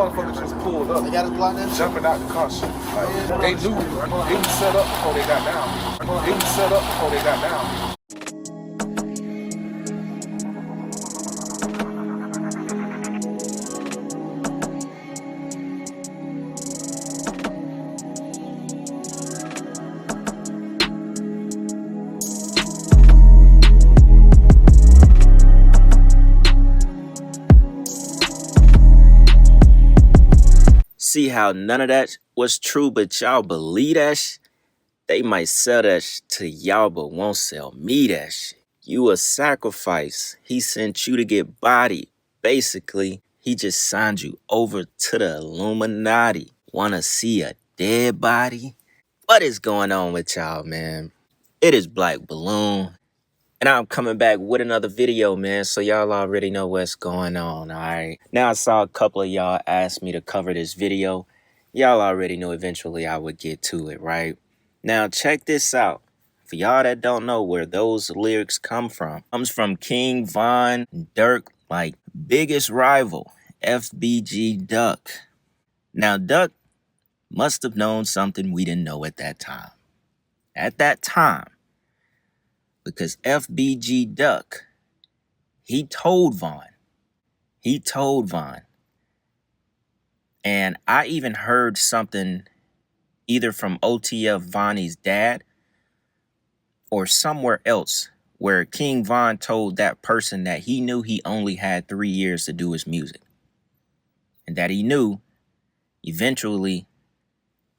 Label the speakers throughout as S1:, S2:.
S1: motherfuckers just pulled up.
S2: They got us blocked in?
S1: Jumping out the car shit. Like, they knew it was set up before they got down. It was set up before they got down.
S3: See how none of that was true, but y'all believe that shit? They might sell that shit to y'all, but won't sell me that shit. You a sacrifice. He sent you to get bodied. Basically, he just signed you over to the Illuminati. Wanna see a dead body? What is going on with y'all, man? It is Black Balloon. And I'm coming back with another video, man, so y'all already know what's going on, all right? Now, I saw a couple of y'all ask me to cover this video. Y'all already knew eventually I would get to it, right? Now, check this out. For y'all that don't know where those lyrics come from, it comes from King Von, Durk, like, biggest rival, FBG Duck. Now, Duck must have known something we didn't know at that time. At that time, because FBG Duck, he told Von. And I even heard something either from OTF Vonnie's dad or somewhere else where King Von told that person that he knew he only had 3 years to do his music. And that he knew eventually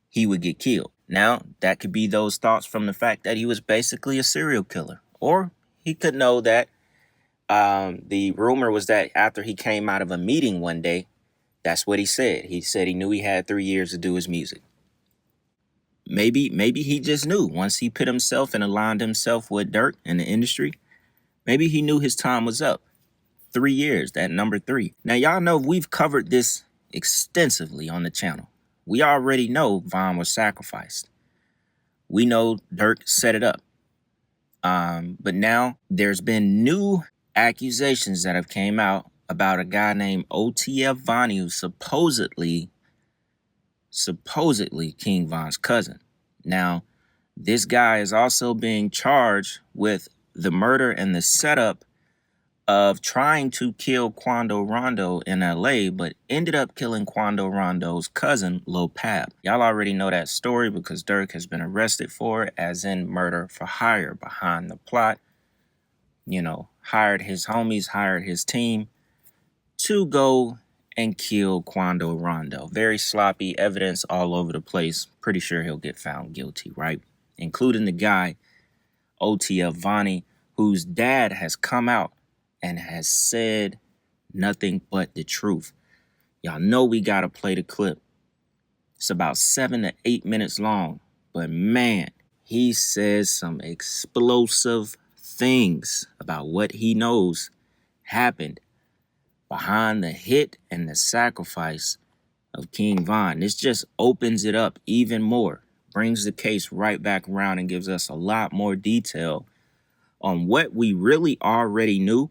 S3: he would get killed. Now, that could be those thoughts from the fact that he was basically a serial killer. Or he could know that the rumor was that after he came out of a meeting one day, that's what he said. He said he knew he had 3 years to do his music. Maybe he just knew once he put himself and aligned himself with Durk in the industry. Maybe he knew his time was up. 3 years, that number 3. Now, y'all know we've covered this extensively on the channel. We already know Von was sacrificed. We know Durk set it up. But now there's been new accusations that have came out about a guy named OTF Vonnie, who's supposedly King Von's cousin. Now, this guy is also being charged with the murder and the setup of trying to kill Quando Rondo in LA, but ended up killing Quando Rondo's cousin, Lil Pap. Y'all already know that story because Durk has been arrested for it, as in murder for hire, behind the plot. You know, hired his homies, hired his team to go and kill Quando Rondo. Very sloppy, evidence all over the place. Pretty sure he'll get found guilty, right? Including the guy, OTF Vonnie, whose dad has come out and has said nothing but the truth. Y'all know we gotta play the clip. It's about 7 to 8 minutes long, but man, he says some explosive things about what he knows happened behind the hit and the sacrifice of King Von. This just opens it up even more, brings the case right back around and gives us a lot more detail on what we really already knew.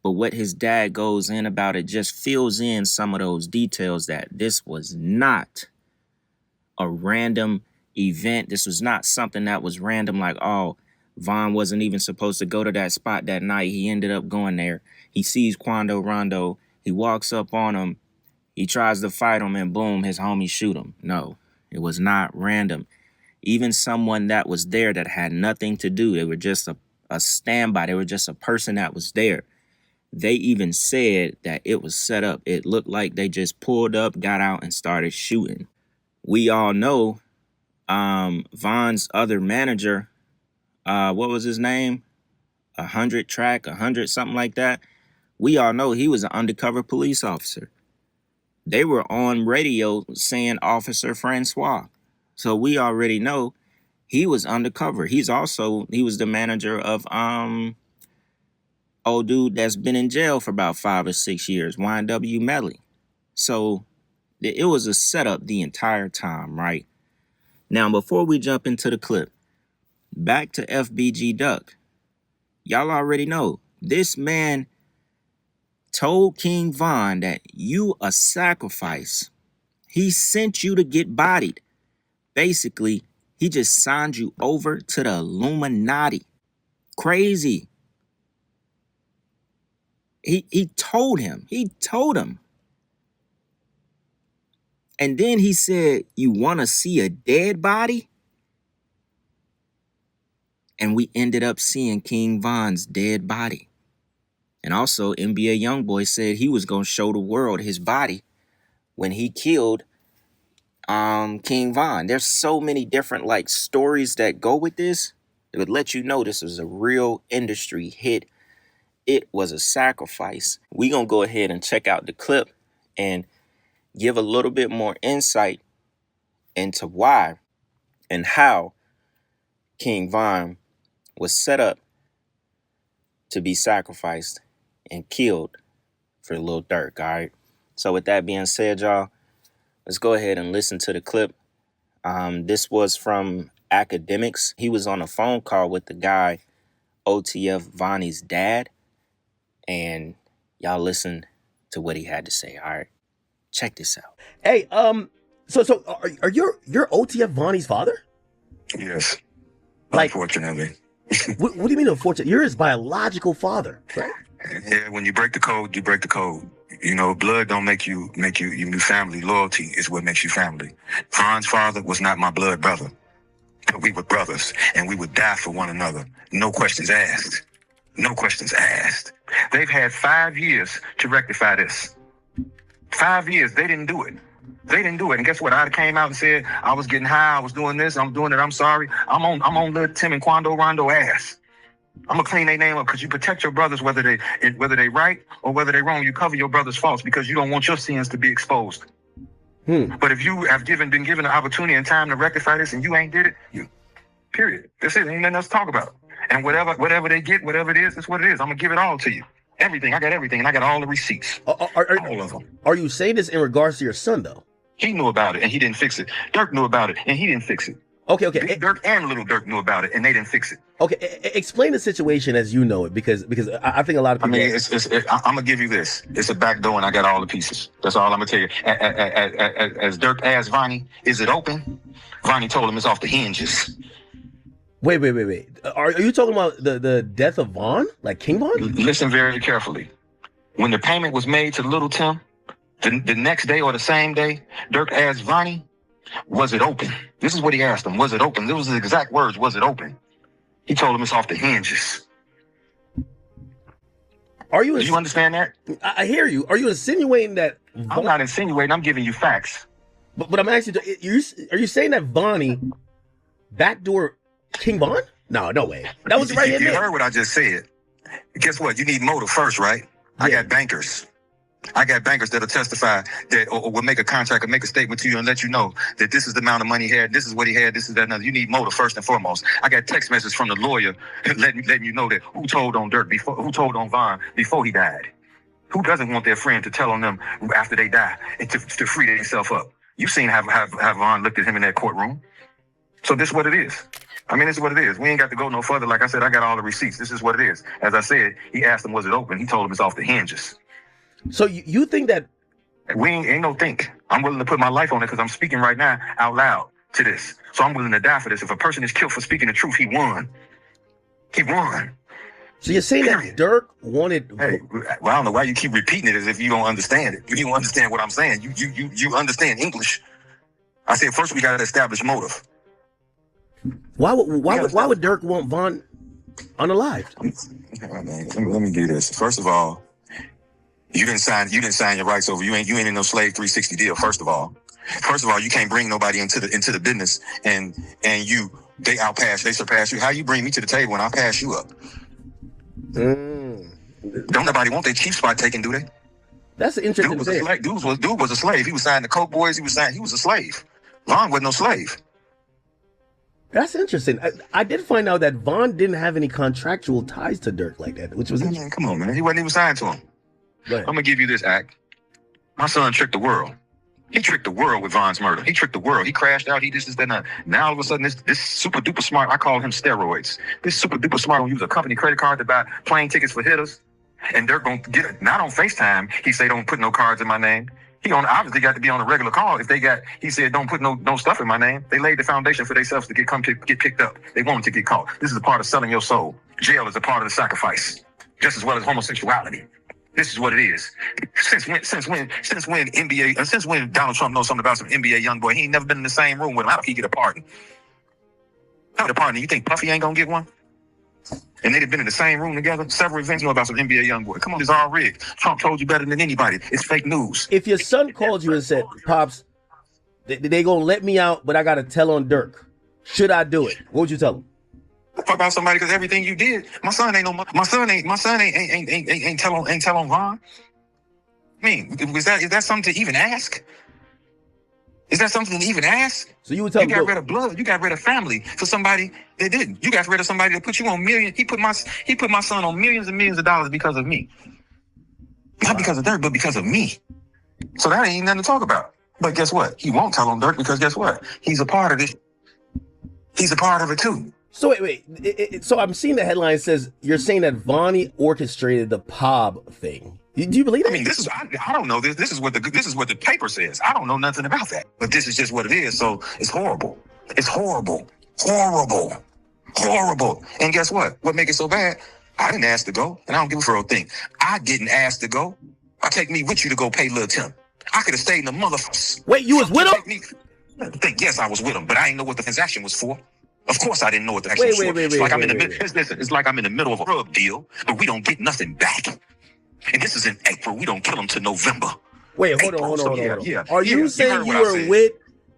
S3: But what his dad goes in about, it just fills in some of those details that this was not a random event. This was not something that was random, like, oh, Von wasn't even supposed to go to that spot that night. He ended up going there. He sees Quando Rondo. He walks up on him. He tries to fight him, and boom, his homies shoot him. No, it was not random. Even someone that was there that had nothing to do, they were just a standby. They were just a person that was there. They even said that it was set up. It looked like they just pulled up, got out, and started shooting. We all know Von's other manager, what was his name? 100 track, 100, something like that. We all know he was an undercover police officer. They were on radio saying Officer Francois. So we already know he was undercover. He was the manager of old dude that's been in jail for about 5 or 6 years, YNW Melly. So it was a setup the entire time, right? Now, before we jump into the clip, back to FBG Duck. Y'all already know this man told King Von that you a sacrifice He sent you to get bodied. Basically, he just signed you over to the Illuminati. Crazy. He told him. He told him. And then he said, you want to see a dead body? And we ended up seeing King Von's dead body. And also, NBA Youngboy said he was going to show the world his body when he killed King Von. There's so many different like stories that go with this. It would let you know this was a real industry hit. It was a sacrifice. We going to go ahead and check out the clip and give a little bit more insight into why and how King Von was set up to be sacrificed and killed for Lil Durk, all right? So with that being said, y'all, let's go ahead and listen to the clip. This was from Academics. He was on a phone call with the guy, OTF Vonnie's dad, and y'all listen to what he had to say, all right? Check this out.
S2: Hey, so are you're OTF Vonnie's father?
S4: Yes.
S2: Like,
S4: unfortunately.
S2: what do you mean unfortunately? You're his biological father, right?
S4: Yeah, when you break the code, you break the code. You know, blood don't make you family. Loyalty is what makes you family. Von's father was not my blood brother. But we were brothers, and we would die for one another. No questions asked. No questions asked. They've had 5 years to rectify this. 5 years, they didn't do it. They didn't do it. And guess what? I came out and said, I was getting high, I was doing this, I'm doing it, I'm sorry. I'm on Lil Tim and Quando Rondo ass. I'm gonna clean their name up because you protect your brothers whether they right or whether they wrong. You cover your brother's faults because you don't want your sins to be exposed. But if you have been given an opportunity and time to rectify this and you ain't did it, period. That's it. Ain't nothing else to talk about. And whatever they get, whatever it is, that's what it is. I'm gonna give it all to you. Everything. I got everything, and I got all the receipts. All of them.
S2: Are you saying this in regards to your son, though?
S4: He knew about it, and he didn't fix it. Durk knew about it, and he didn't fix it.
S2: Okay.
S4: Big Durk and Little Durk knew about it, and they didn't fix it.
S2: Okay, explain the situation as you know it, because I think a lot of people.
S4: I mean, I'm gonna give you this. It's a back door, and I got all the pieces. That's all I'm gonna tell you. As Durk asked Vonnie, "Is it open?" Vonnie told him it's off the hinges.
S2: Wait. Are you talking about the death of Von, like King Von?
S4: Listen very carefully. When the payment was made to Little Tim, the next day or the same day, Durk asked Vonnie, "Was it open?" This is what he asked him. Was it open? This was the exact words. Was it open? He told him it's off the hinges. Do you understand that?
S2: I hear you. Are you insinuating that?
S4: I'm not insinuating. I'm giving you facts.
S2: But I'm asking you, are you saying that Vonnie backdoor King Von? No way. That was right in there.
S4: You heard what I just said. Guess what? You need motive first, right? Yeah. I got bankers that'll testify that or will make a contract or make a statement to you and let you know that this is the amount of money he had, this is what he had, this is that, another. You need motive first and foremost. I got text messages from the lawyer letting you know that who told on Von before he died. Who doesn't want their friend to tell on them after they die and to free themselves up? You've seen how Von looked at him in that courtroom. So this is what it is. I mean, this is what it is. We ain't got to go no further. Like I said, I got all the receipts. This is what it is. As I said, he asked him, was it open? He told him it's off the hinges.
S2: So you think that...
S4: We ain't no think. I'm willing to put my life on it because I'm speaking right now out loud to this. So I'm willing to die for this. If a person is killed for speaking the truth, he won. He won.
S2: So you're saying that Durk wanted...
S4: Hey, well, I don't know why you keep repeating it as if you don't understand it. You don't understand what I'm saying. You understand English. I said first we got to establish motive.
S2: Why would Durk want Von unalived?
S4: Let me do this. First of all, you didn't sign your rights over. You ain't in no slave 360 deal. First of all, you can't bring nobody into the business and they surpass you. How you bring me to the table when I pass you up? Don't nobody want their chief spot taken, do they?
S2: That's an interesting thing.
S4: Dude was a slave. He was signing the Coke Boys. He was a slave. Von wasn't no slave.
S2: That's interesting. I did find out that Von didn't have any contractual ties to Durk like that, which was interesting.
S4: Come on, man. He wasn't even signed to him. I'm going to give you this act. My son tricked the world. He tricked the world with Von's murder. He tricked the world. He crashed out. He this, that. Now all of a sudden, this super duper smart, I call him steroids. This super duper smart will use a company credit card to buy plane tickets for hitters. And Durk going to get it. Not on FaceTime. He say, don't put no cards in my name. He obviously got to be on a regular call. He said, don't put no stuff in my name. They laid the foundation for themselves to get picked up. They wanted to get caught. This is a part of selling your soul. Jail is a part of the sacrifice, just as well as homosexuality. This is what it is. Since when Donald Trump knows something about some NBA young boy, he ain't never been in the same room with him. How did he get a pardon? How did a pardon? You think Puffy ain't gonna get one? And they've been in the same room together. Several events know about some NBA young boy. Come on, it's all rigged. Trump told you better than anybody. It's fake news.
S2: If your son called you and said, "Pops, they gonna let me out, but I gotta tell on Durk. Should I do it?" What would you tell him?
S4: Fuck about somebody because everything you did, my son ain't tell on Von. I mean, is that something to even ask? Is that something to even ask?
S2: So you would tell him,
S4: you got rid of blood, you got rid of family for somebody that didn't. You got rid of somebody that put you on millions. He put my son on millions and millions of dollars because of me. Not because of Durk, but because of me. So that ain't nothing to talk about. But guess what? He won't tell on Durk because guess what? He's a part of this. He's a part of it too.
S2: So wait. So I'm seeing the headline says you're saying that Vonnie orchestrated the POB thing. Do you believe that?
S4: I mean, I don't know this. This is what the paper says. I don't know nothing about that. But this is just what it is. So it's horrible. It's horrible. And guess what? What make it so bad? I didn't ask to go, and I don't give a fuck thing. I didn't ask to go. I take me with you to go pay Lil Tim. I could have stayed in the motherfucker.
S2: Wait, you was with him?
S4: Yes, I was with him, but I didn't know what the transaction was for. Of course, I didn't know what the transaction was for. It's like I'm in the middle of a drug deal, but we don't get nothing back. And this is in April. We don't kill them till November.
S2: Wait, hold on. Yeah. Are you saying you were with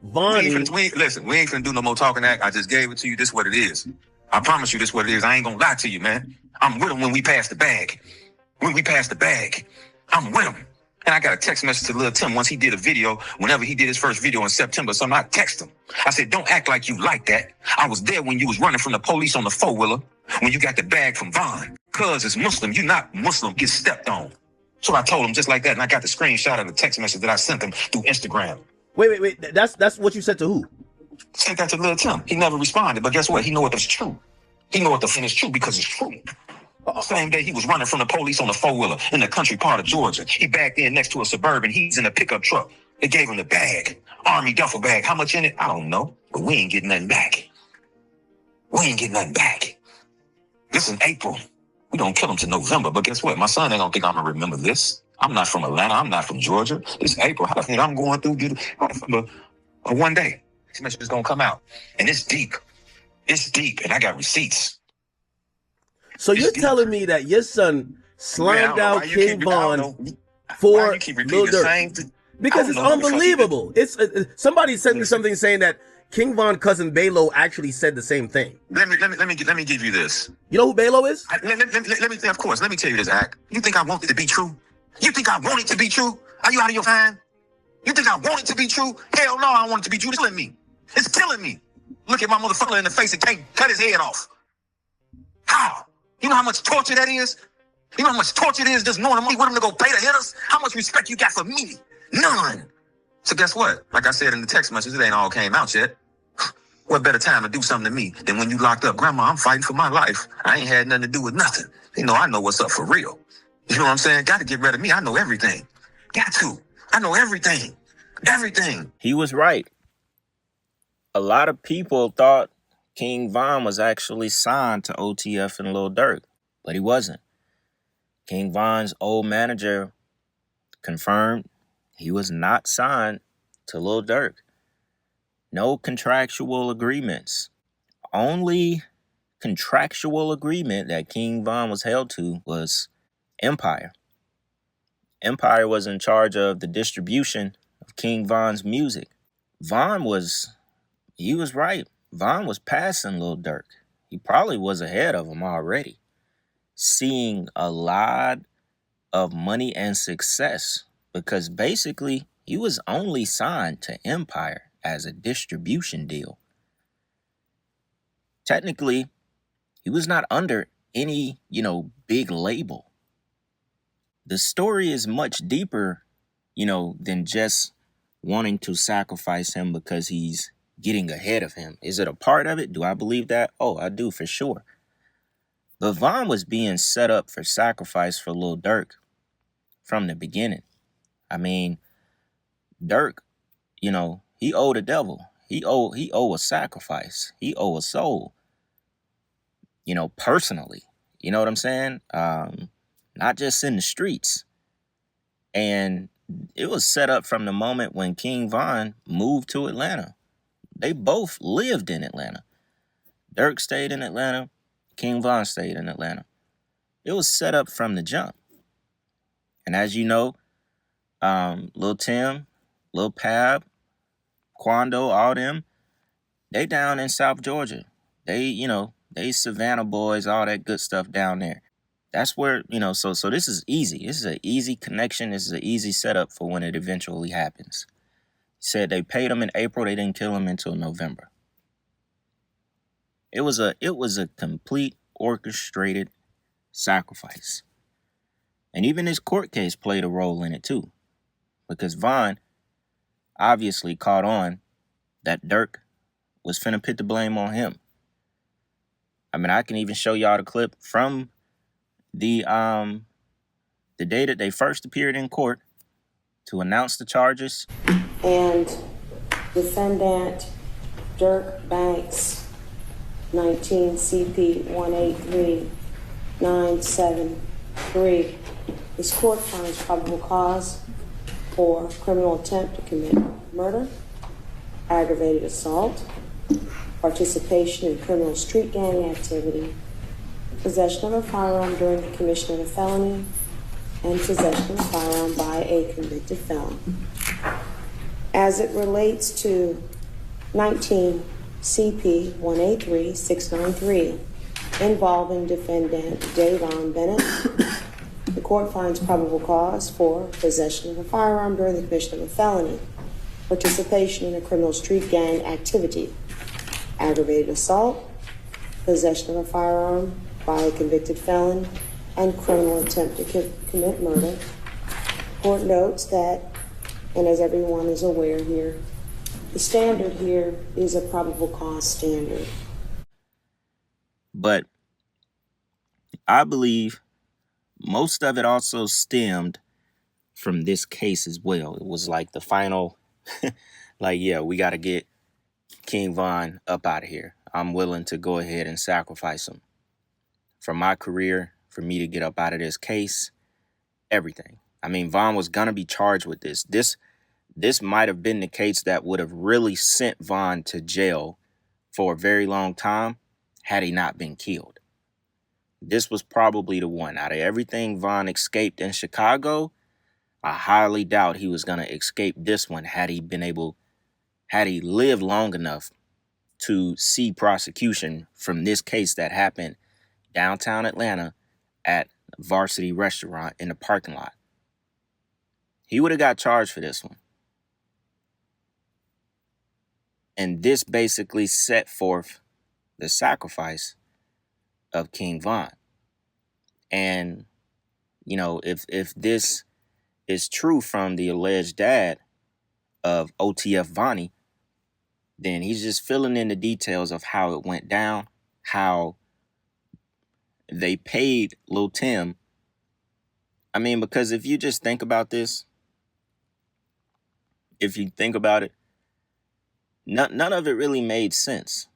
S2: Vonnie?
S4: Listen, we ain't finna do no more talking act. I just gave it to you. This is what it is. I promise you this is what it is. I ain't gonna lie to you, man. I'm with him when we pass the bag. I'm with him. And I got a text message to Lil Tim once he did a video, whenever he did his first video in September. So I text him. I said, don't act like you like that. I was there when you was running from the police on the four-wheeler, when you got the bag from Von. Cuz it's Muslim, you not Muslim, get stepped on. So I told him just like that, and I got the screenshot of the text message that I sent him through Instagram.
S2: Wait. That's what you said to who?
S4: Sent that to Lil Tim. He never responded, but guess what? He know what is true. He know what the thing is true because it's true. Same day he was running from the police on the four-wheeler in the country part of Georgia. He backed in next to a Suburban. He's in a pickup truck. They gave him the bag, Army duffel bag. How much in it? I don't know, but we ain't getting nothing back. This is April. We don't kill him till November, but guess what? My son ain't gonna think I'm gonna remember this. I'm not from Atlanta. I'm not from Georgia. It's April. How the fuck I'm going through one day? This message is gonna come out, and it's deep. It's deep, and I got receipts.
S2: So you're telling me that your son slimed out King Von for Lil Durk? Because it's unbelievable. It's somebody sent me something saying that King Von cousin Balo actually said the same thing.
S4: Let me give you this.
S2: You know who Balo is?
S4: Of course. Let me tell you this, Ack. You think I want it to be true? You think I want it to be true? Are you out of your mind? You think I want it to be true? Hell no, I want it to be true. It's killing me. It's killing me. Look at my motherfucker in the face and can't cut his head off. How? You know how much torture that is? You know how much torture it is just knowing I'm with him to go pay the hitters? How much respect you got for me? None. So guess what? Like I said in the text message, it ain't all came out yet. What better time to do something to me than when you locked up? Grandma, I'm fighting for my life. I ain't had nothing to do with nothing. You know, I know what's up for real. You know what I'm saying? Got to get rid of me. I know everything. Got to. I know everything. Everything.
S3: He was right. A lot of people thought King Von was actually signed to OTF and Lil Durk, but he wasn't. King Von's old manager confirmed he was not signed to Lil Durk. No contractual agreements. Only contractual agreement that King Von was held to was Empire. Empire was in charge of the distribution of King Von's music. He was right. Von was passing Lil Durk. He probably was ahead of him already, seeing a lot of money and success because basically he was only signed to Empire as a distribution deal. Technically, he was not under any, big label. The story is much deeper, than just wanting to sacrifice him because he's getting ahead of him. Is it a part of it? Do I believe that? Oh, I do for sure. But Von was being set up for sacrifice for Lil Durk from the beginning. I mean, Durk, he owed the devil. He owe a sacrifice. He owe a soul, personally. You know what I'm saying? Not just in the streets. And it was set up from the moment when King Von moved to Atlanta. They both lived in Atlanta. Durk stayed in Atlanta. King Von stayed in Atlanta. It was set up from the jump. And as you know, Lil Tim, Lil Pab, Quando, all them, they down in South Georgia. They Savannah boys, all that good stuff down there. That's where, so this is easy. This is an easy connection. This is an easy setup for when it eventually happens. Said they paid him in April. They didn't kill him until November. It was a complete orchestrated sacrifice. And even his court case played a role in it too. Because Von obviously caught on that Durk was finna put the blame on him. I mean, I can even show y'all the clip from the day that they first appeared in court to announce the charges.
S5: And defendant Durk Banks, 19 CP 183973. This court finds probable cause for criminal attempt to commit murder, aggravated assault, participation in criminal street gang activity, possession of a firearm during the commission of a felony, and possession of a firearm by a convicted felon. As it relates to 19 CP 183693 involving defendant Davon Bennett, the court finds probable cause for possession of a firearm during the commission of a felony, participation in a criminal street gang activity, aggravated assault, possession of a firearm by a convicted felon, and criminal attempt to commit murder. Court notes that, and as everyone is aware here, the standard here is a probable cause standard.
S3: But I believe most of it also stemmed from this case as well. It was like the final, we got to get King Von up out of here. I'm willing to go ahead and sacrifice him for my career, for me to get up out of this case, everything. I mean, Von was going to be charged with this. This might have been the case that would have really sent Von to jail for a very long time had he not been killed. This was probably the one. Out of everything Von escaped in Chicago, I highly doubt he was going to escape this one had he lived long enough to see prosecution from this case that happened downtown Atlanta at Varsity Restaurant in the parking lot. He would have got charged for this one. And this basically set forth the sacrifice of King Von. And, if this is true from the alleged dad of OTF Vonnie, then he's just filling in the details of how it went down, how they paid Lil Tim. I mean, because if you just think about this, if you think about it, none of it really made sense.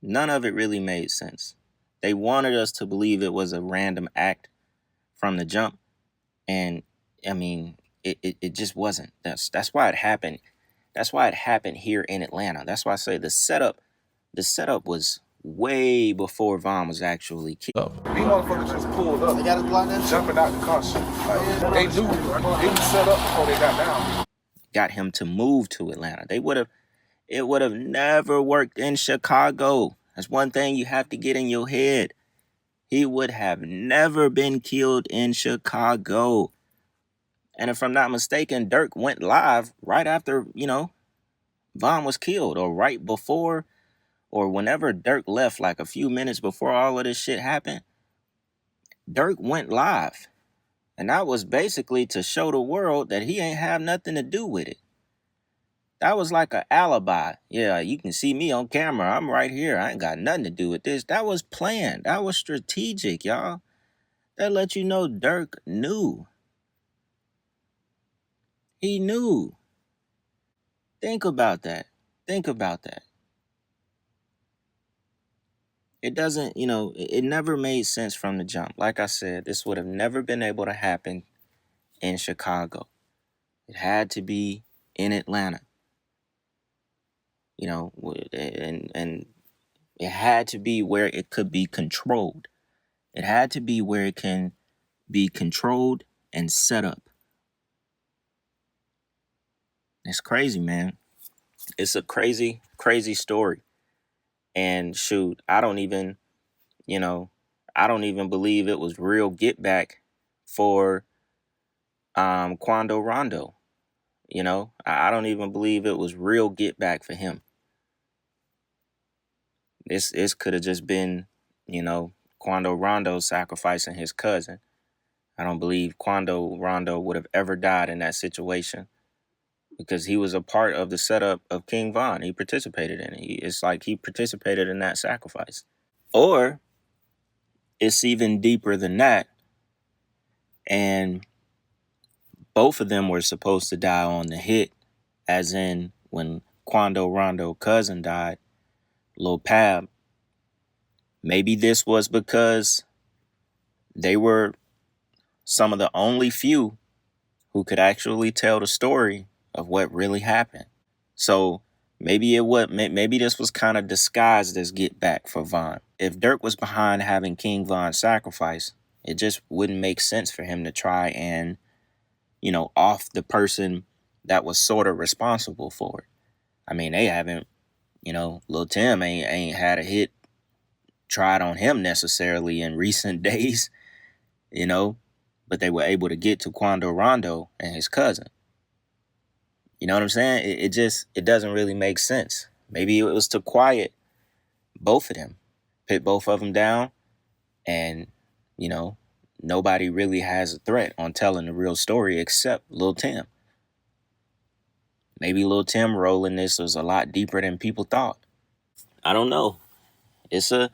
S3: None of it really made sense. They wanted us to believe it was a random act from the jump. And I mean, it just wasn't. That's why it happened. That's why it happened here in Atlanta. That's why I say the setup was way before Von was actually killed.
S1: These motherfuckers just pulled up, jumping out the car. They knew it was set up before they got down.
S3: Got him to move to Atlanta. It would have never worked in Chicago. That's one thing you have to get in your head. He would have never been killed in Chicago. And if I'm not mistaken, Durk went live right after, Von was killed, or right before, or whenever Durk left, like a few minutes before all of this shit happened. Durk went live. And that was basically to show the world that he ain't have nothing to do with it. That was like an alibi. Yeah, you can see me on camera. I'm right here. I ain't got nothing to do with this. That was planned. That was strategic, y'all. That let you know Durk knew. He knew. Think about that. Think about that. It doesn't, it never made sense from the jump. Like I said, this would have never been able to happen in Chicago. It had to be in Atlanta, and it had to be where it could be controlled. It had to be where it can be controlled and set up. It's crazy, man. It's a crazy, crazy story. And shoot, I don't even believe it was real get back for Quando Rondo. I don't even believe it was real get back for him. This could have just been, Quando Rondo sacrificing his cousin. I don't believe Quando Rondo would have ever died in that situation because he was a part of the setup of King Von. He participated in it. It's like he participated in that sacrifice. Or it's even deeper than that. And both of them were supposed to die on the hit, as in when Quando Rondo cousin died, Lil Pab. Maybe this was because they were some of the only few who could actually tell the story of what really happened. So maybe this was kind of disguised as get back for Von. If Durk was behind having King Von sacrifice, it just wouldn't make sense for him to try and, off the person that was sort of responsible for it. I mean, they haven't, Lil Tim ain't had a hit tried on him necessarily in recent days, but they were able to get to Quando Rondo and his cousin. You know what I'm saying? It doesn't really make sense. Maybe it was to quiet both of them, put both of them down, and, nobody really has a threat on telling the real story except Lil Tim. Maybe Lil Tim rolling this was a lot deeper than people thought. I don't know. It's a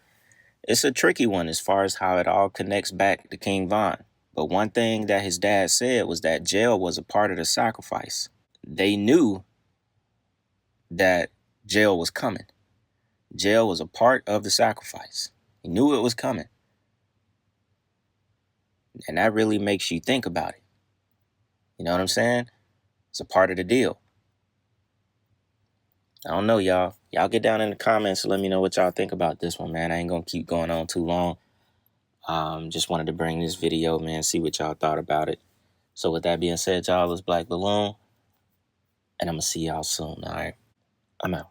S3: tricky one as far as how it all connects back to King Von. But one thing that his dad said was that jail was a part of the sacrifice. They knew that jail was coming. Jail was a part of the sacrifice. He knew it was coming. And that really makes you think about it. You know what I'm saying? It's a part of the deal. I don't know, y'all. Y'all get down in the comments and let me know what y'all think about this one, man. I ain't gonna keep going on too long. Just wanted to bring this video, man, see what y'all thought about it. So with that being said, y'all, it's Black Balloon. And I'm gonna see y'all soon, all right? I'm out.